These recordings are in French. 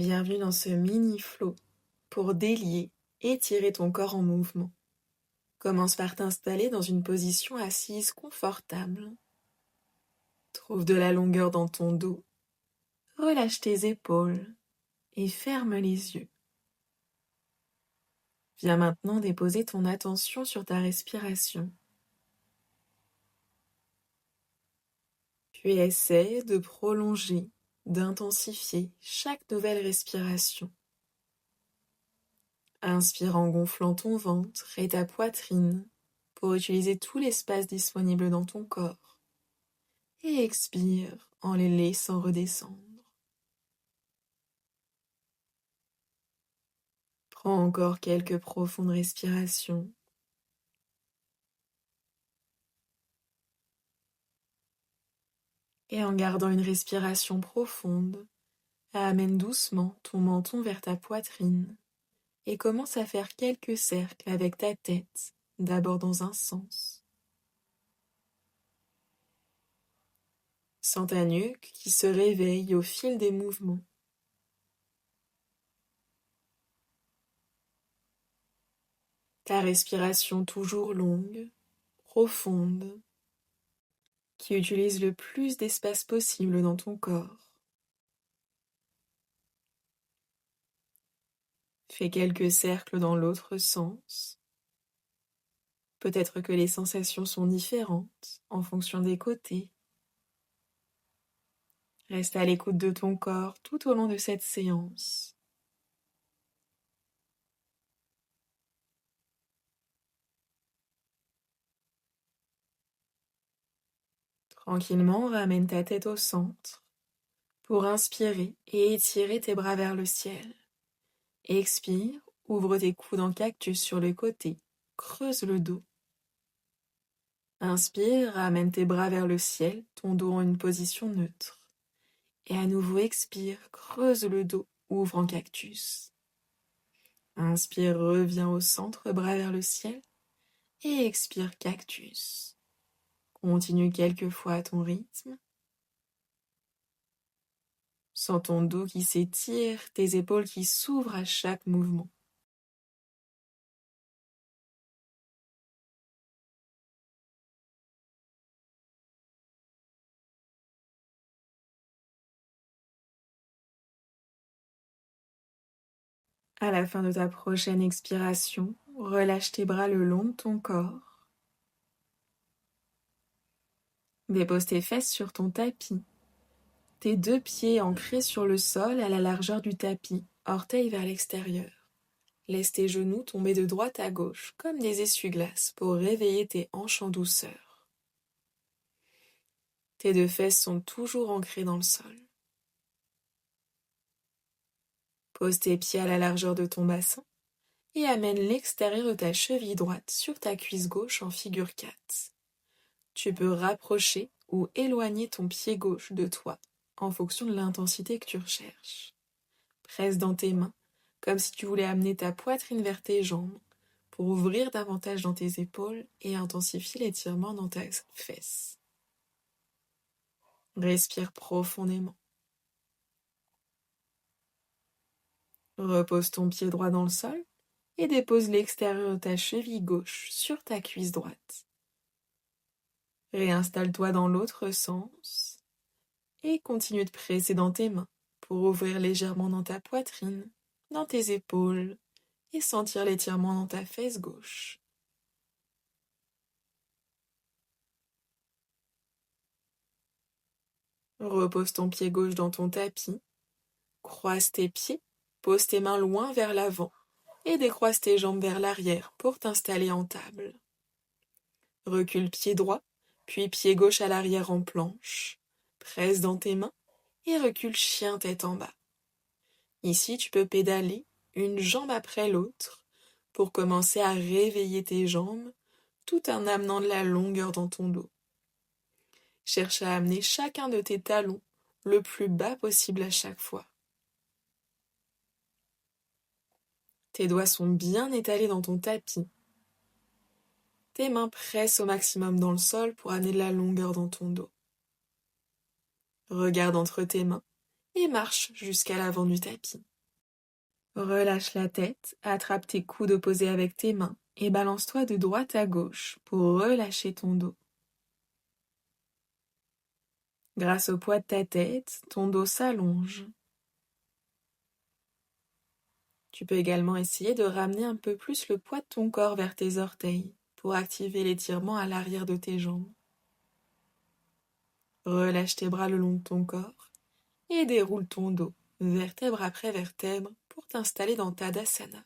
Bienvenue dans ce mini flow pour délier, étirer ton corps en mouvement. Commence par t'installer dans une position assise confortable. Trouve de la longueur dans ton dos, relâche tes épaules et ferme les yeux. Viens maintenant déposer ton attention sur ta respiration. Puis essaie de prolonger, d'intensifier chaque nouvelle respiration. Inspire en gonflant ton ventre et ta poitrine pour utiliser tout l'espace disponible dans ton corps. Et expire en les laissant redescendre. Prends encore quelques profondes respirations. Et en gardant une respiration profonde, amène doucement ton menton vers ta poitrine et commence à faire quelques cercles avec ta tête, d'abord dans un sens. Sens ta nuque qui se réveille au fil des mouvements. Ta respiration toujours longue, profonde, qui utilise le plus d'espace possible dans ton corps. Fais quelques cercles dans l'autre sens. Peut-être que les sensations sont différentes en fonction des côtés. Reste à l'écoute de ton corps tout au long de cette séance. Tranquillement, ramène ta tête au centre pour inspirer et étirer tes bras vers le ciel. Expire, ouvre tes coudes en cactus sur le côté, creuse le dos. Inspire, ramène tes bras vers le ciel, ton dos en une position neutre. Et à nouveau expire, creuse le dos, ouvre en cactus. Inspire, reviens au centre, bras vers le ciel. Et expire, cactus. Continue quelques fois à ton rythme. Sens ton dos qui s'étire, tes épaules qui s'ouvrent à chaque mouvement. À la fin de ta prochaine expiration, relâche tes bras le long de ton corps. Dépose tes fesses sur ton tapis. Tes deux pieds ancrés sur le sol à la largeur du tapis, orteils vers l'extérieur. Laisse tes genoux tomber de droite à gauche comme des essuie-glaces pour réveiller tes hanches en douceur. Tes deux fesses sont toujours ancrées dans le sol. Pose tes pieds à la largeur de ton bassin et amène l'extérieur de ta cheville droite sur ta cuisse gauche en figure 4. Tu peux rapprocher ou éloigner ton pied gauche de toi en fonction de l'intensité que tu recherches. Presse dans tes mains comme si tu voulais amener ta poitrine vers tes jambes pour ouvrir davantage dans tes épaules et intensifier l'étirement dans tes fesses. Respire profondément. Repose ton pied droit dans le sol et dépose l'extérieur de ta cheville gauche sur ta cuisse droite. Réinstalle-toi dans l'autre sens et continue de presser dans tes mains pour ouvrir légèrement dans ta poitrine, dans tes épaules et sentir l'étirement dans ta fesse gauche. Repose ton pied gauche dans ton tapis, croise tes pieds, pose tes mains loin vers l'avant et décroise tes jambes vers l'arrière pour t'installer en table. Recule pied droit, puis pied gauche à l'arrière en planche. Presse dans tes mains et recule chien tête en bas. Ici, tu peux pédaler une jambe après l'autre pour commencer à réveiller tes jambes tout en amenant de la longueur dans ton dos. Cherche à amener chacun de tes talons le plus bas possible à chaque fois. Tes doigts sont bien étalés dans ton tapis. Tes mains pressent au maximum dans le sol pour amener de la longueur dans ton dos. Regarde entre tes mains et marche jusqu'à l'avant du tapis. Relâche la tête, attrape tes coudes opposés avec tes mains et balance-toi de droite à gauche pour relâcher ton dos. Grâce au poids de ta tête, ton dos s'allonge. Tu peux également essayer de ramener un peu plus le poids de ton corps vers tes orteils pour activer l'étirement à l'arrière de tes jambes. Relâche tes bras le long de ton corps et déroule ton dos, vertèbre après vertèbre, pour t'installer dans Tadasana.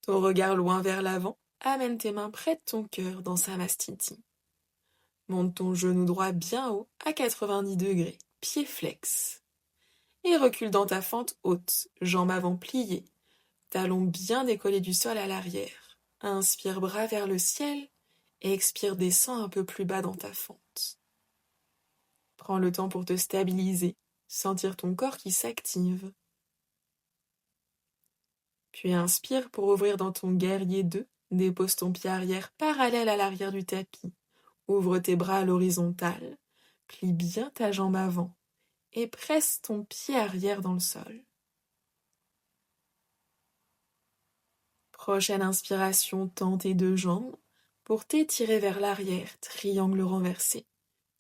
Ton regard loin vers l'avant, amène tes mains près de ton cœur dans Samastiti. Monte ton genou droit bien haut à 90 degrés, pied flex. Et recule dans ta fente haute, jambes avant pliées, talons bien décollés du sol à l'arrière. Inspire bras vers le ciel et expire descends un peu plus bas dans ta fente. Prends le temps pour te stabiliser, sentir ton corps qui s'active. Puis inspire pour ouvrir dans ton guerrier 2, dépose ton pied arrière parallèle à l'arrière du tapis. Ouvre tes bras à l'horizontale, plie bien ta jambe avant et presse ton pied arrière dans le sol. Prochaine inspiration, tends tes deux jambes pour t'étirer vers l'arrière, triangle renversé,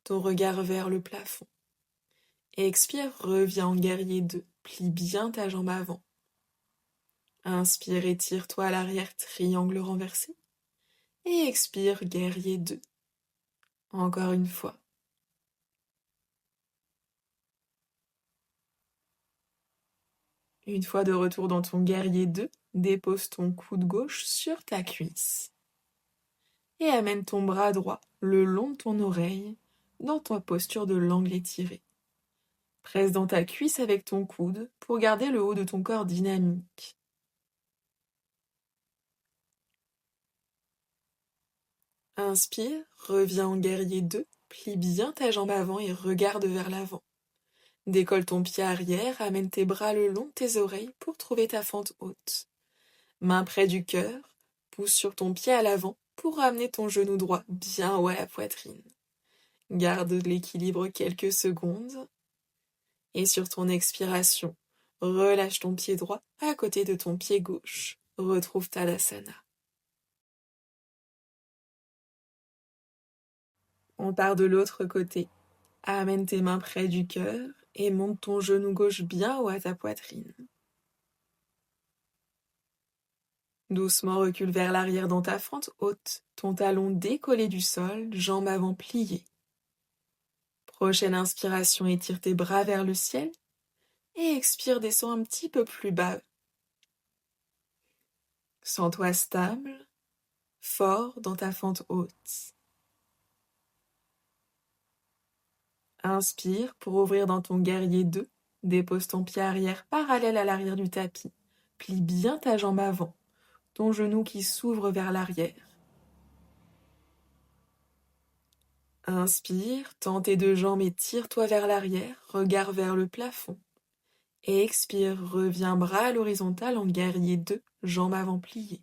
ton regard vers le plafond. Expire, reviens en guerrier 2, plie bien ta jambe avant. Inspire, étire-toi à l'arrière, triangle renversé. Et expire, guerrier 2. Encore une fois. Une fois de retour dans ton guerrier 2, dépose ton coude gauche sur ta cuisse. Et amène ton bras droit le long de ton oreille dans ta posture de l'angle étiré. Presse dans ta cuisse avec ton coude pour garder le haut de ton corps dynamique. Inspire, reviens en guerrier 2, plie bien ta jambe avant et regarde vers l'avant. Décolle ton pied arrière, amène tes bras le long de tes oreilles pour trouver ta fente haute. Main près du cœur, pousse sur ton pied à l'avant pour ramener ton genou droit bien haut à la poitrine. Garde l'équilibre quelques secondes. Et sur ton expiration, relâche ton pied droit à côté de ton pied gauche. Retrouve Tadasana. On part de l'autre côté. Amène tes mains près du cœur et monte ton genou gauche bien haut à ta poitrine. Doucement recule vers l'arrière dans ta fente haute, ton talon décollé du sol, jambe avant pliée. Prochaine inspiration, étire tes bras vers le ciel et expire, descends un petit peu plus bas. Sens-toi stable, fort dans ta fente haute. Inspire pour ouvrir dans ton guerrier 2, dépose ton pied arrière parallèle à l'arrière du tapis. Plie bien ta jambe avant, ton genou qui s'ouvre vers l'arrière. Inspire, tends tes deux jambes et tire-toi vers l'arrière, regard vers le plafond. Et expire, reviens bras à l'horizontale en guerrier 2, jambes avant pliées.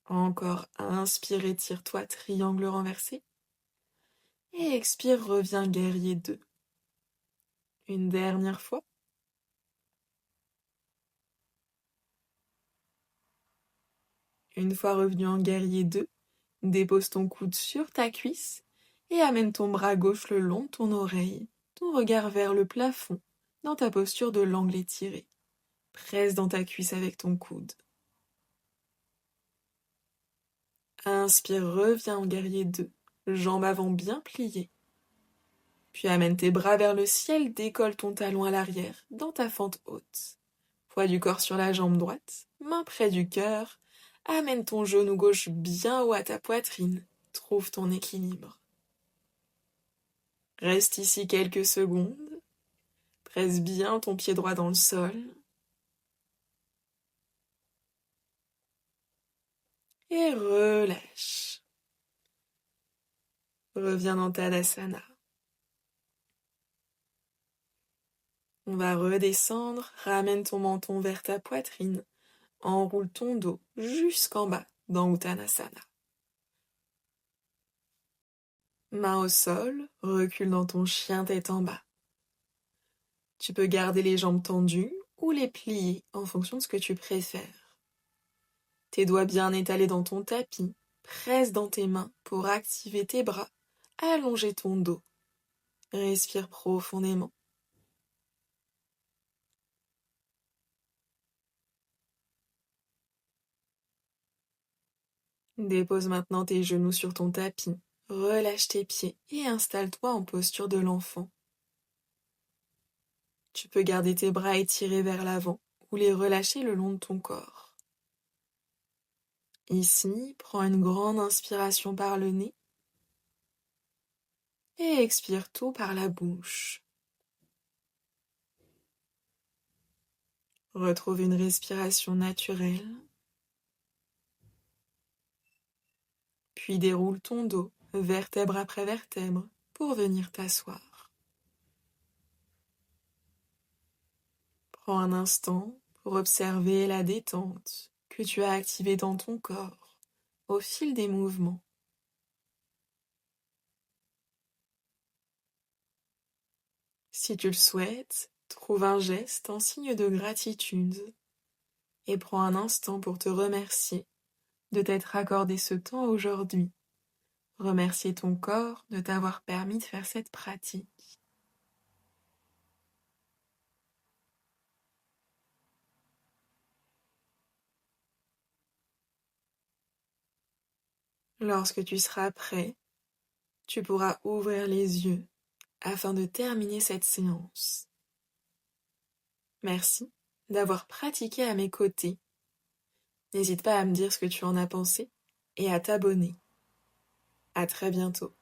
Encore, inspire, étire-toi, triangle renversé. Et expire, reviens guerrier 2. Une dernière fois. Une fois revenu en guerrier 2, dépose ton coude sur ta cuisse et amène ton bras gauche le long de ton oreille, ton regard vers le plafond, dans ta posture de l'angle étiré. Presse dans ta cuisse avec ton coude. Inspire, reviens en guerrier 2, jambes avant bien pliées. Puis amène tes bras vers le ciel, décolle ton talon à l'arrière, dans ta fente haute. Poids du corps sur la jambe droite, main près du cœur, amène ton genou gauche bien haut à ta poitrine, trouve ton équilibre. Reste ici quelques secondes, presse bien ton pied droit dans le sol. Et relâche. Reviens dans Tadasana. On va redescendre, ramène ton menton vers ta poitrine, enroule ton dos jusqu'en bas dans Uttanasana. Main au sol, recule dans ton chien tête en bas. Tu peux garder les jambes tendues ou les plier en fonction de ce que tu préfères. Tes doigts bien étalés dans ton tapis, presse dans tes mains pour activer tes bras, allonger ton dos. Respire profondément. Dépose maintenant tes genoux sur ton tapis, relâche tes pieds et installe-toi en posture de l'enfant. Tu peux garder tes bras étirés vers l'avant ou les relâcher le long de ton corps. Ici, prends une grande inspiration par le nez et expire tout par la bouche. Retrouve une respiration naturelle, puis déroule ton dos, vertèbre après vertèbre, pour venir t'asseoir. Prends un instant pour observer la détente que tu as activée dans ton corps au fil des mouvements. Si tu le souhaites, trouve un geste en signe de gratitude et prends un instant pour te remercier de t'être accordé ce temps aujourd'hui. Remercier ton corps de t'avoir permis de faire cette pratique. Lorsque tu seras prêt, tu pourras ouvrir les yeux afin de terminer cette séance. Merci d'avoir pratiqué à mes côtés. N'hésite pas à me dire ce que tu en as pensé et à t'abonner. À très bientôt.